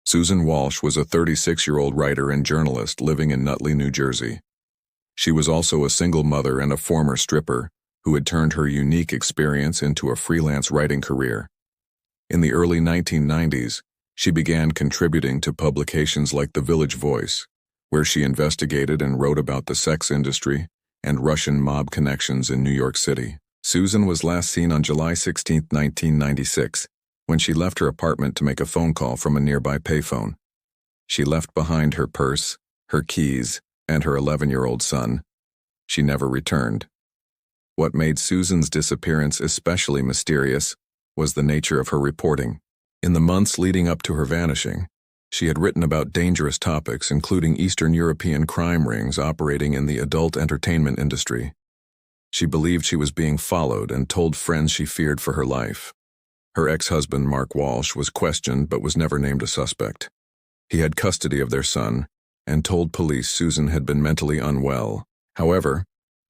Susan Walsh was a 36-year-old writer and journalist living in Nutley, New Jersey. She was also a single mother and a former stripper who had turned her unique experience into a freelance writing career. In the early 1990s, she began contributing to publications like The Village Voice, where she investigated and wrote about the sex industry and Russian mob connections in New York City. Susan was last seen on July 16, 1996, when she left her apartment to make a phone call from a nearby payphone. She left behind her purse, her keys, and her 11-year-old son. She never returned. What made Susan's disappearance especially mysterious was the nature of her reporting. In the months leading up to her vanishing, she had written about dangerous topics, including Eastern European crime rings operating in the adult entertainment industry. She believed she was being followed and told friends she feared for her life. Her ex-husband, Mark Walsh, was questioned but was never named a suspect. He had custody of their son and told police Susan had been mentally unwell. However,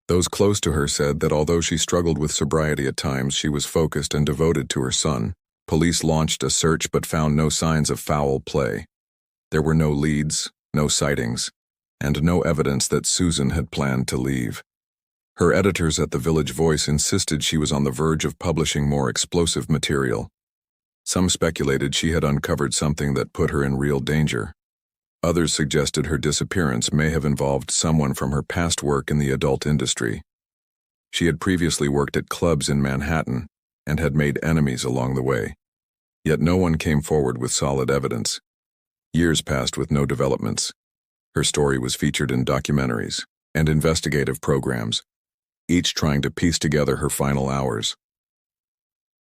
those close to her said that although she struggled with sobriety at times, she was focused and devoted to her son. Police launched a search but found no signs of foul play. There were no leads, no sightings, and no evidence that Susan had planned to leave. Her editors at The Village Voice insisted she was on the verge of publishing more explosive material. Some speculated she had uncovered something that put her in real danger. Others suggested her disappearance may have involved someone from her past work in the adult industry. She had previously worked at clubs in Manhattan and had made enemies along the way. Yet no one came forward with solid evidence. Years passed with no developments. Her story was featured in documentaries and investigative programs, each trying to piece together her final hours.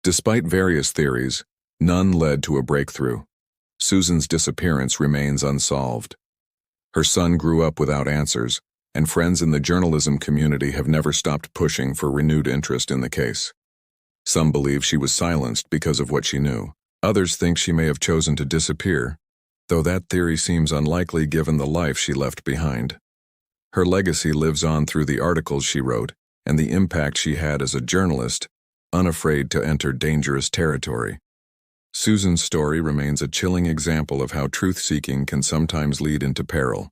Despite various theories, none led to a breakthrough. Susan's disappearance remains unsolved. Her son grew up without answers, and friends in the journalism community have never stopped pushing for renewed interest in the case. Some believe she was silenced because of what she knew. Others think she may have chosen to disappear, though that theory seems unlikely given the life she left behind. Her legacy lives on through the articles she wrote and the impact she had as a journalist, unafraid to enter dangerous territory. Susan's story remains a chilling example of how truth-seeking can sometimes lead into peril.